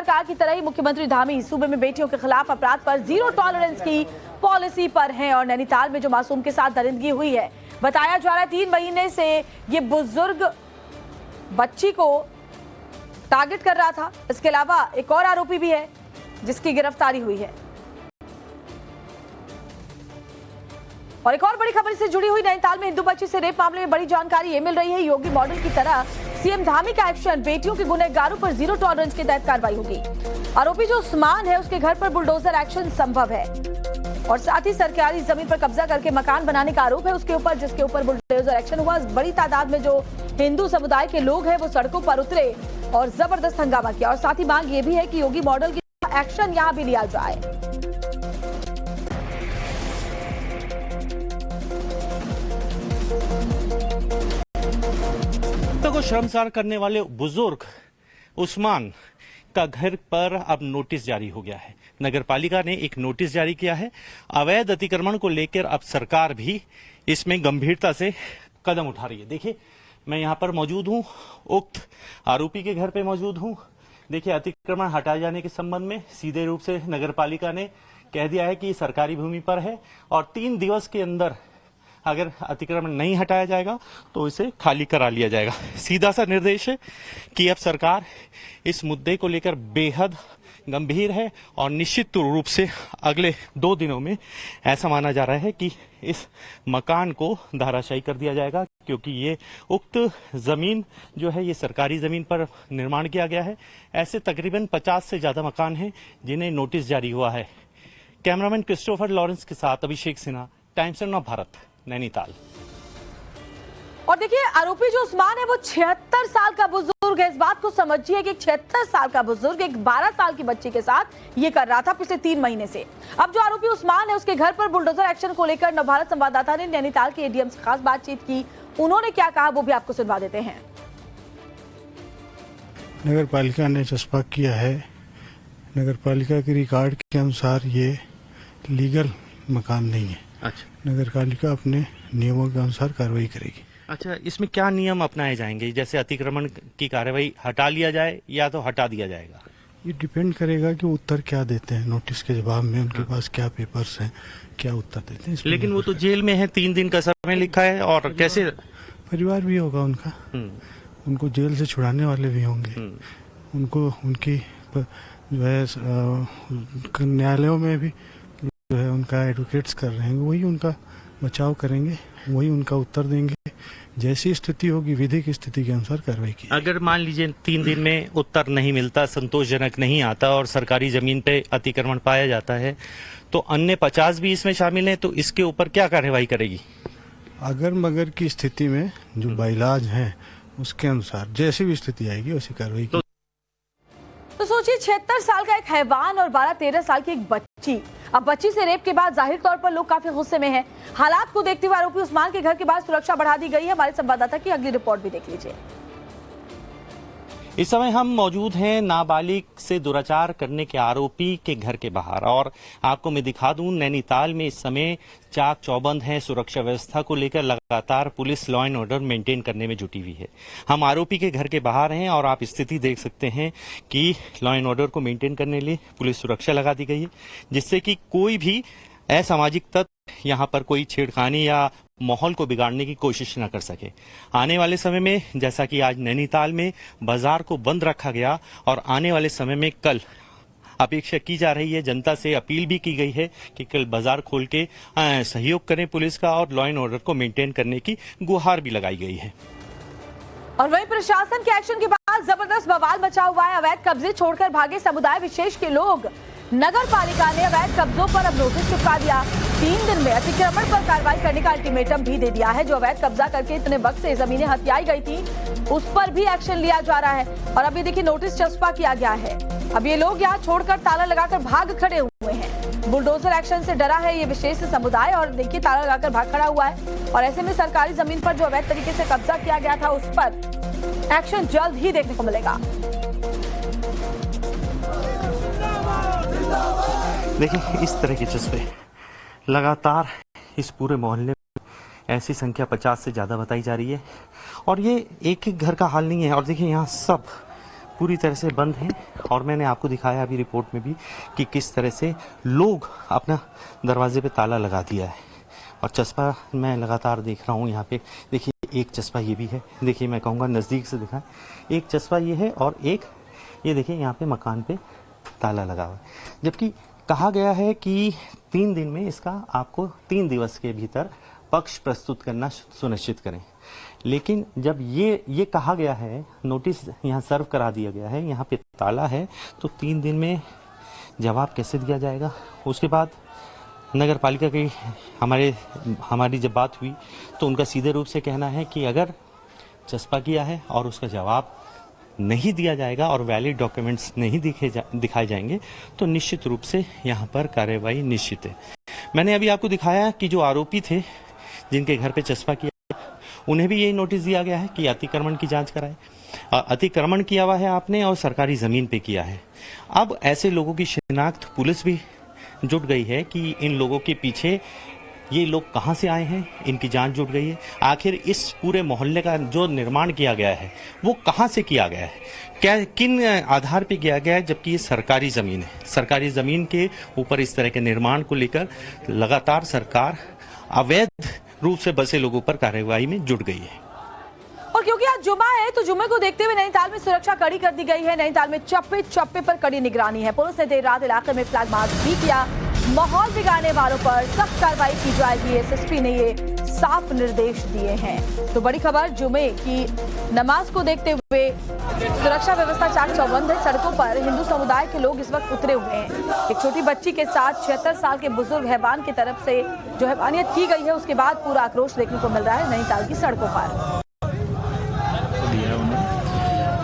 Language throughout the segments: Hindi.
सरकार की तरह ही मुख्यमंत्री धामी सूबे में बेटियों के खिलाफ अपराध पर जीरो टॉलरेंस की पॉलिसी पर हैं और नैनीताल में जो मासूम के साथ दरिंदगी हुई है, बताया जा रहा है 3 महीने से ये बुजुर्ग बच्ची को टारगेट कर रहा था। इसके अलावा एक और आरोपी भी है जिसकी गिरफ्तारी हुई है। और एक और बड़ी खबर से जुड़ी हुई, नैनीताल में हिंदू बच्ची से रेप मामले में बड़ी जानकारी ये मिल रही है। योगी मॉडल की तरह सीएम धामी का एक्शन, बेटियों के गुनहगारों पर जीरो टॉलरेंस के तहत कार्रवाई होगी। आरोपी जो उस्मान है उसके घर पर बुलडोजर एक्शन संभव है और साथ ही सरकारी जमीन पर कब्जा करके मकान बनाने का आरोप है उसके ऊपर, जिसके ऊपर बुलडोजर एक्शन हुआ। बड़ी तादाद में जो हिंदू समुदाय के लोग हैं वो सड़कों पर उतरे और जबरदस्त हंगामा किया और साथ ही मांग ये भी है कि योगी मॉडल की एक्शन यहां भी लिया जाए। को शर्मसार करने वाले बुजुर्ग उस्मान का घर पर अब नोटिस जारी हो गया है। नगर पालिका ने एक नोटिस जारी किया है। अवैध अतिक्रमण को लेकर अब सरकार भी इसमें गंभीरता से कदम उठा रही है। देखिए, मैं यहां पर मौजूद हूं, उक्त आरोपी के घर पे मौजूद हूं। देखिए, अतिक्रमण हटाए जाने के संबंध में सीधे रूप से नगर पालिका ने कह दिया है कि सरकारी भूमि पर है और 3 दिवस के अंदर अगर अतिक्रमण नहीं हटाया जाएगा तो इसे खाली करा लिया जाएगा। सीधा सा निर्देश है कि अब सरकार इस मुद्दे को लेकर बेहद गंभीर है और निश्चित रूप से अगले 2 दिनों में ऐसा माना जा रहा है कि इस मकान को धराशायी कर दिया जाएगा, क्योंकि ये उक्त जमीन जो है ये सरकारी जमीन पर निर्माण किया गया है। ऐसे तकरीबन 50 से ज्यादा मकान हैं जिन्हें नोटिस जारी हुआ है। कैमरामैन क्रिस्टोफर लॉरेंस के साथ अभिषेक सिन्हा, टाइम्स ऑफ भारत, नैनीताल। और देखिए, आरोपी जो उस्मान है वो 76 साल का बुजुर्ग है। इस बात को समझिए कि 76 साल का बुजुर्ग एक 12 साल की बच्ची के साथ ये कर रहा था पिछले 3 महीने से। अब जो आरोपी उस्मान है उसके घर पर बुलडोजर एक्शन को लेकर नवभारत संवाददाता ने नैनीताल के एडीएम से खास बातचीत की। उन्होंने क्या कहा वो भी आपको सुनवा देते हैं। नगर पालिका ने चस्पा किया है। नगर पालिका के रिकॉर्ड के अनुसार ये लीगल मकान नहीं है। अच्छा, नगर पालिका अपने नियमों के अनुसार कार्रवाई करेगी। अच्छा, इसमें क्या नियम अपनाए जाएंगे? जैसे अतिक्रमण की कार्रवाई हटा लिया जाए या तो हटा दिया जाएगा? ये डिपेंड करेगा कि उत्तर क्या देते हैं नोटिस के जवाब में, उनके पास क्या पेपर्स हैं, क्या उत्तर देते हैं। लेकिन वो तो जेल में है, 3 दिन का समय लिखा है और कैसे परिवार भी होगा उनका, उनको जेल से छुड़ाने वाले भी होंगे, उनको उनकी जो है न्यायालयों में भी जो है उनका एडवोकेट्स कर रहे हैं, वही उनका बचाव करेंगे, वही उनका उत्तर देंगे। जैसी स्थिति होगी विधि की स्थिति के अनुसार कार्रवाई की। अगर मान लीजिए 3 दिन में उत्तर नहीं मिलता, संतोषजनक नहीं आता और सरकारी जमीन पे अतिक्रमण पाया जाता है, तो अन्य 50 भी इसमें शामिल हैं, तो इसके ऊपर क्या कार्रवाई करेगी? अगर मगर की स्थिति में जो बाइलाज है उसके अनुसार जैसी भी स्थिति आएगी वैसी कार्रवाई की। तो सोचिए, 76 साल का एक हैवान और 12-13 साल की एक बच्ची। अब बच्ची से रेप के बाद जाहिर तौर पर लोग काफी गुस्से में हैं। हालात को देखते हुए आरोपी उस्मान के घर के बाहर सुरक्षा बढ़ा दी गई है। हमारे संवाददाता की अगली रिपोर्ट भी देख लीजिए। इस समय हम मौजूद हैं नाबालिग से दुराचार करने के आरोपी के घर के बाहर और आपको मैं दिखा दूं, नैनीताल में इस समय चाक चौबंद है। सुरक्षा व्यवस्था को लेकर लगातार police law and order maintain करने में जुटी हुई है। हम आरोपी के घर के बाहर हैं और आप स्थिति देख सकते हैं कि लॉ एंड ऑर्डर को मेंटेन करने के लिए पुलिस सुरक्षा लगा दी गई है, जिससे कि कोई भी असामाजिक तत्व यहाँ पर कोई छेड़खानी या माहौल को बिगाड़ने की कोशिश न कर सके। आने वाले समय में जैसा कि आज नैनीताल में बाजार को बंद रखा गया और आने वाले समय में कल अपेक्षा की जा रही है, जनता से अपील भी की गई है कि कल बाजार खोल के सहयोग करें पुलिस का और लॉ एंड ऑर्डर को मेंटेन करने की गुहार भी लगाई गई है। और वहीं प्रशासन के एक्शन के बाद जबरदस्त बवाल मचा हुआ है। अवैध कब्जे छोड़कर भागे समुदाय विशेष के लोग। नगर पालिका ने अवैध कब्जों पर अब नोटिस चिपका दिया। 3 दिन में अतिक्रमण पर कार्रवाई करने का अल्टीमेटम भी दे दिया है। जो अवैध कब्जा करके इतने वक्त से जमीनें हथियाई गई थी उस पर भी एक्शन लिया जा रहा है। और अभी देखिए, नोटिस चस्पा किया गया है। अब ये लोग यहाँ छोड़कर ताला लगाकर भाग खड़े हुए हैं। बुलडोजर एक्शन से डरा है ये विशेष समुदाय और देखिए ताला लगाकर भाग खड़ा हुआ है। और ऐसे में सरकारी जमीन पर जो अवैध तरीके से कब्जा किया गया था उस पर एक्शन जल्द ही देखने को मिलेगा। देखिए, इस तरह के जज्बे लगातार इस पूरे मोहल्ले में ऐसी संख्या 50 से ज़्यादा बताई जा रही है और ये एक एक घर का हाल नहीं है। और देखिए, यहाँ सब पूरी तरह से बंद हैं और मैंने आपको दिखाया अभी रिपोर्ट में भी कि किस तरह से लोग अपना दरवाजे पे ताला लगा दिया है। और चस्पा मैं लगातार देख रहा हूँ यहाँ पे, देखिए एक चस्पा ये भी है, देखिए मैं कहूँगा नज़दीक से दिखाएं, एक चस्पा ये है और एक ये देखिए यहाँ पे मकान पे ताला लगा हुआ है। जबकि कहा गया है कि 3 दिन में इसका आपको 3 दिवस के भीतर पक्ष प्रस्तुत करना सुनिश्चित करें। लेकिन जब ये कहा गया है, नोटिस यहाँ सर्व करा दिया गया है, यहाँ पे ताला है, तो 3 दिन में जवाब कैसे दिया जाएगा। उसके बाद नगर पालिका की हमारी जब बात हुई तो उनका सीधे रूप से कहना है कि अगर चस्पा किया है और उसका जवाब नहीं दिया जाएगा और वैलिड डॉक्यूमेंट्स नहीं दिखाए जाएंगे तो निश्चित रूप से यहाँ पर कार्रवाई निश्चित है। मैंने अभी आपको दिखाया कि जो आरोपी थे जिनके घर पे चस्पा किया उन्हें भी यही नोटिस दिया गया है कि अतिक्रमण की जांच कराएं। अतिक्रमण किया हुआ है आपने और सरकारी जमीन पे किया है। अब ऐसे लोगों की शिनाख्त पुलिस भी जुट गई है कि इन लोगों के पीछे ये लोग कहां से आए हैं, इनकी जांच जुट गई है। आखिर इस पूरे मोहल्ले का जो निर्माण किया गया है वो कहां से किया गया है, क्या किन आधार पे किया गया है, जबकि ये सरकारी जमीन है। सरकारी जमीन के ऊपर इस तरह के निर्माण को लेकर लगातार सरकार अवैध रूप से बसे लोगों पर कार्रवाई में जुट गई है। और क्योंकि आज जुमा है तो जुमे को देखते हुए नैनीताल में सुरक्षा कड़ी कर दी गई है। नैनीताल में चप्पे चप्पे पर कड़ी निगरानी है। पुलिस ने देर रात इलाके में फ्लैग मार्च भी किया। माहौल बिगाड़ने वालों पर सख्त कार्रवाई की जाएगी, एसएसपी ने ये साफ निर्देश दिए हैं। तो बड़ी खबर, जुमे की नमाज को देखते हुए सुरक्षा व्यवस्था चाक चौबंद है। सड़कों पर हिंदू समुदाय के लोग इस वक्त उतरे हुए हैं। एक छोटी बच्ची के साथ 76 साल के बुजुर्ग हैवान की तरफ से जो हैवानियत की गई है उसके बाद पूरा आक्रोश देखने को मिल रहा है नैनीताल की सड़कों पर।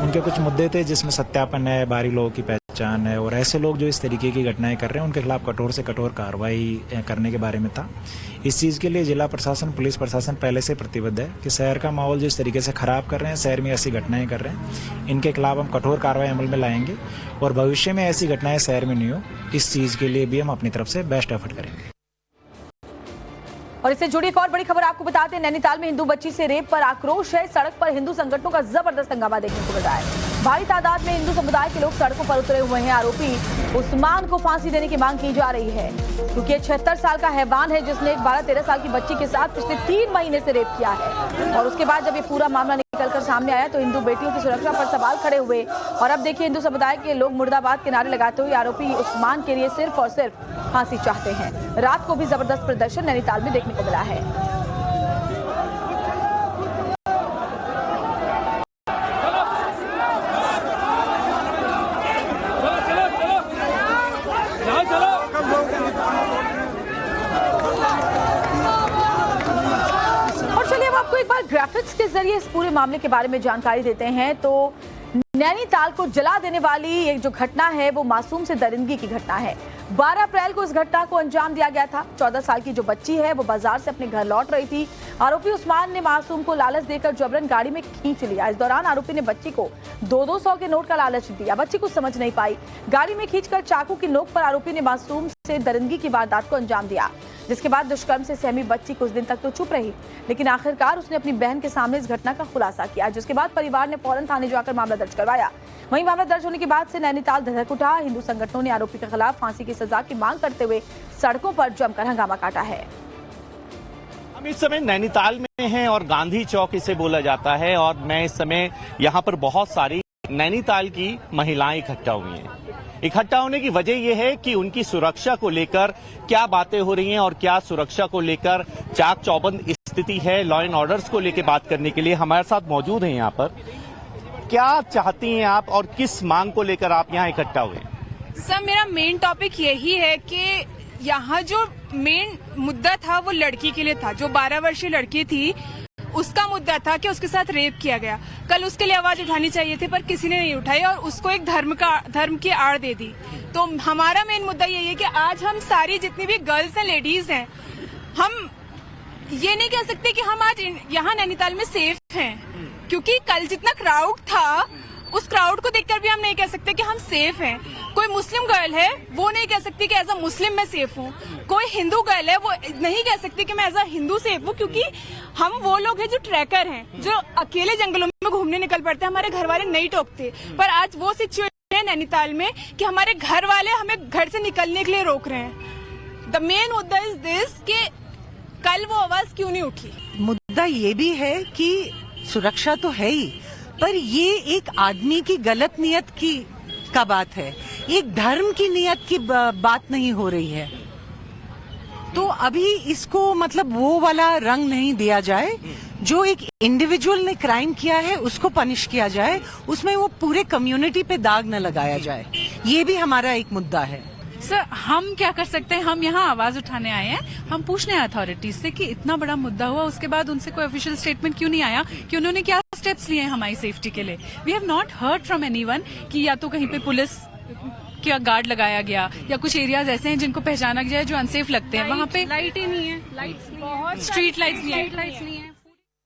उनके कुछ मुद्दे थे जिसमें सत्यापन है, बाहरी लोगों की पहचान है और ऐसे लोग जो इस तरीके की घटनाएं कर रहे हैं उनके खिलाफ कठोर से कठोर कार्रवाई करने के बारे में था। इस चीज़ के लिए जिला प्रशासन, पुलिस प्रशासन पहले से प्रतिबद्ध है कि शहर का माहौल जो इस तरीके से खराब कर रहे हैं, शहर में ऐसी घटनाएं कर रहे हैं, इनके खिलाफ हम कठोर कार्रवाई अमल में लाएंगे और भविष्य में ऐसी घटनाएं शहर में नहीं हो, इस चीज़ के लिए भी हम अपनी तरफ से बेस्ट एफर्ट करेंगे। और इससे जुड़ी एक और बड़ी खबर आपको बताते हैं, नैनीताल में हिंदू बच्ची से रेप पर आक्रोश है। सड़क पर हिंदू संगठनों का जबरदस्त हंगामा देखने को मिल रहा है। भारी तादाद में हिंदू समुदाय के लोग सड़कों पर उतरे हुए हैं। आरोपी उस्मान को फांसी देने की मांग की जा रही है क्योंकि 76 साल का हैवान है जिसने एक 12-13 साल की बच्ची के साथ पिछले 3 महीने से रेप किया है। और उसके बाद जब ये पूरा मामला निकलकर सामने आया तो हिंदू बेटियों की सुरक्षा पर सवाल खड़े हुए। और अब देखिए हिंदू समुदाय के लोग मुर्दाबाद के नारे लगाते हुए आरोपी उस्मान के लिए सिर्फ और सिर्फ फांसी चाहते हैं। रात को भी जबरदस्त प्रदर्शन नैनीताल में देखने को मिला है। और चलिए अब आपको एक बार ग्राफिक्स के जरिए इस पूरे मामले के बारे में जानकारी देते हैं। तो नैनीताल को जला देने वाली एक जो घटना है वो मासूम से दरिंदगी की घटना है। 12 अप्रैल को इस घटना को अंजाम दिया गया था। 14 साल की जो बच्ची है वो बाजार से अपने घर लौट रही थी। आरोपी उस्मान ने मासूम को लालच देकर जबरन गाड़ी में खींच लिया। इस दौरान आरोपी ने बच्ची को 200 के नोट का लालच दिया। बच्ची कुछ समझ नहीं पाई। गाड़ी में खींचकर चाकू की नोक पर आरोपी ने मासूम से दरिंदगी की वारदात को अंजाम दिया, जिसके बाद दुष्कर्म से सहमी बच्ची कुछ दिन तक तो चुप रही, लेकिन आखिरकार उसने अपनी बहन के सामने इस घटना का खुलासा किया, जिसके बाद परिवार ने फौरन थाने जाकर मामला दर्ज करवाया। वहीं मामला दर्ज होने के बाद से नैनीताल धधक उठा। हिंदू संगठनों ने आरोपी के खिलाफ फांसी की सजा की मांग करते हुए सड़कों पर जमकर हंगामा काटा है। हम इस समय नैनीताल में हैं और गांधी चौक इसे बोला जाता है और मैं इस समय यहाँ पर बहुत सारी नैनीताल की महिलाएं इकट्ठा हुई हैं। इकट्ठा होने की वजह यह है कि उनकी सुरक्षा को लेकर क्या बातें हो रही हैं और क्या सुरक्षा को लेकर चाक चौबंद स्थिति है। लॉ एंड ऑर्डर्स को लेकर बात करने के लिए हमारे साथ मौजूद हैं। यहाँ पर क्या चाहती हैं आप और किस मांग को लेकर आप यहाँ इकट्ठा हुए? सर, मेरा मेन टॉपिक यही है कि यहाँ जो मेन मुद्दा था वो लड़की के लिए था। जो 12 वर्षीय लड़की थी उसका मुद्दा था कि उसके साथ रेप किया गया। कल उसके लिए आवाज उठानी चाहिए थी पर किसी ने नहीं उठाई और उसको एक धर्म की आड़ दे दी। तो हमारा मेन मुद्दा यही है कि आज हम सारी जितनी भी गर्ल्स हैं, लेडीज हैं, हम ये नहीं कह सकते कि हम आज यहाँ नैनीताल में सेफ हैं, क्योंकि कल जितना क्राउड था उस क्राउड को देखकर भी हम नहीं कह सकते कि हम सेफ हैं। कोई मुस्लिम गर्ल है वो नहीं कह सकती कि एज अ मुस्लिम मैं सेफ हूँ। कोई हिंदू गर्ल है वो नहीं कह सकती कि मैं एज अ हिंदू सेफ हूँ, क्योंकि हम वो लोग हैं जो ट्रैकर हैं, जो अकेले जंगलों में घूमने निकल पड़ते, हमारे घर वाले नहीं टोकते। पर आज वो सिचुएशन है नैनीताल में कि हमारे घर वाले हमें घर से निकलने के लिए रोक रहे हैं। द मेन मुद्दा इज दिस कि कल वो आवाज क्यों नहीं उठी। मुद्दा ये भी है कि सुरक्षा तो है ही, पर ये एक आदमी की गलत नियत का बात है, एक धर्म की नियत की बात नहीं हो रही है। तो अभी इसको मतलब वो वाला रंग नहीं दिया जाए, जो एक इंडिविजुअल ने क्राइम किया है उसको पनिश किया जाए, उसमें वो पूरे कम्युनिटी पे दाग न लगाया जाए। ये भी हमारा एक मुद्दा है। सर हम क्या कर सकते हैं, हम यहाँ आवाज उठाने आए हैं, हम पूछने हैं अथॉरिटीज से कि इतना बड़ा मुद्दा हुआ, उसके बाद उनसे कोई ऑफिशियल स्टेटमेंट क्यों नहीं आया कि उन्होंने क्या स्टेप्स लिए हैं हमारी सेफ्टी के लिए। We have not heard from anyone कि या तो कहीं पे पुलिस क्या गार्ड लगाया गया या कुछ एरियाज ऐसे हैं जिनको पहचाना गया है जो अनसेफ लगते हैं, वहाँ पे लाइट ही नहीं है, स्ट्रीट लाइट्स नहीं है।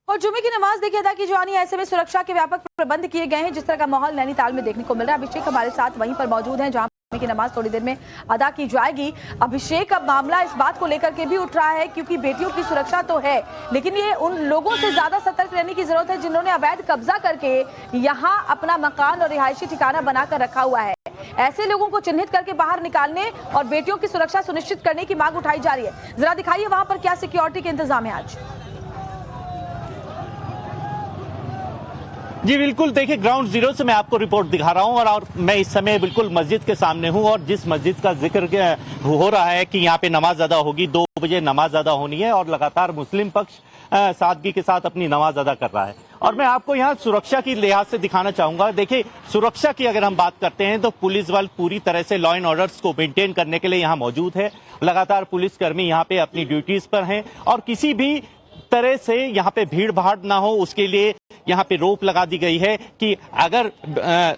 और जुमे की नमाज देखी अदा की जानी, ऐसे में सुरक्षा के व्यापक प्रबंध किए गए हैं। जिस तरह का माहौल नैनीताल में देखने को मिल रहा है, अभिषेक हमारे साथ वहीं पर मौजूद हैं जहां जुमे की नमाज थोड़ी देर में अदा की जाएगी। अभिषेक, अब मामला इस बात को लेकर के भी उठ रहा है क्योंकि बेटियों की सुरक्षा तो है, लेकिन ये उन लोगों से ज्यादा सतर्क रहने की जरूरत है जिन्होंने अवैध कब्जा करके यहाँ अपना मकान और रिहायशी ठिकाना बनाकर रखा हुआ है। ऐसे लोगों को चिन्हित करके बाहर निकालने और बेटियों की सुरक्षा सुनिश्चित करने की मांग उठाई जा रही है। जरा दिखाइए वहां पर क्या सिक्योरिटी के इंतजाम है आज। जी बिल्कुल, देखिए ग्राउंड जीरो से मैं आपको रिपोर्ट दिखा रहा हूं और मैं इस समय बिल्कुल मस्जिद के सामने हूं और जिस मस्जिद का जिक्र हो रहा है कि यहां पे नमाज अदा होगी, 2 बजे नमाज अदा होनी है और लगातार मुस्लिम पक्ष सादगी के साथ अपनी नमाज अदा कर रहा है। और मैं आपको यहाँ सुरक्षा की लिहाज से दिखाना चाहूंगा। देखिए सुरक्षा की अगर हम बात करते हैं तो पुलिस बल पूरी तरह से लॉ एंड ऑर्डर्स को मेंटेन करने के लिए यहाँ मौजूद है। लगातार पुलिसकर्मी यहाँ पे अपनी ड्यूटीज पर हैं और किसी भी तरह से यहाँ पे भीड़ भाड़ ना हो उसके लिए यहाँ पे रोक लगा दी गई है कि अगर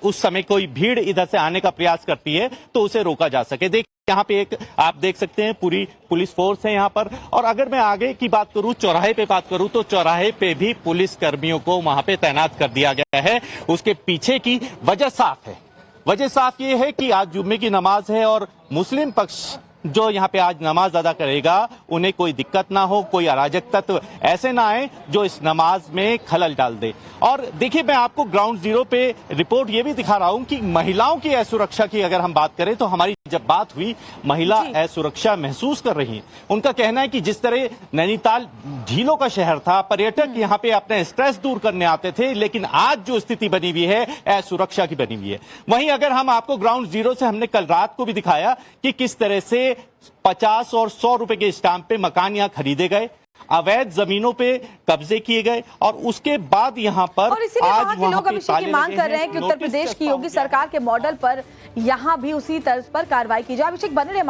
उस समय कोई भीड़ इधर से आने का प्रयास करती है तो उसे रोका जा सके। देखिए यहाँ पे एक आप देख सकते हैं पूरी पुलिस फोर्स है यहाँ पर। और अगर मैं आगे की बात करूं, चौराहे पे बात करूं तो चौराहे पे भी पुलिस कर्मियों को वहां पे तैनात कर दिया गया है। उसके पीछे की वजह साफ है। वजह साफ ये है कि आज जुम्मे की नमाज है और मुस्लिम पक्ष जो यहाँ पे आज नमाज अदा करेगा उन्हें कोई दिक्कत ना हो, कोई अराजक तत्व ऐसे ना आए जो इस नमाज में खलल डाल दे। और देखिए मैं आपको ग्राउंड जीरो पे रिपोर्ट ये भी दिखा रहा हूं कि महिलाओं की असुरक्षा की अगर हम बात करें तो हमारी जब बात हुई महिला असुरक्षा महसूस कर रही हैं। उनका कहना है कि जिस तरह नैनीताल झीलों का शहर था, पर्यटक यहाँ पे अपने स्ट्रेस दूर करने आते थे, लेकिन आज जो स्थिति बनी हुई है असुरक्षा की बनी हुई है। वहीं अगर हम आपको ग्राउंड जीरो से हमने कल रात को भी दिखाया कि किस तरह से 50 और 100 रुपए के स्टाम्प पे मकान यहाँ खरीदे गए, अवैध जमीनों पे कब्जे किए गए और उसके बाद यहाँ पर और इसीलिए वहां के लोग अभिषेक की मांग कर रहे हैं कि उत्तर प्रदेश की योगी सरकार के मॉडल पर यहाँ भी उसी तर्ज पर कार्रवाई की जाए। अभिषेक बने रहे।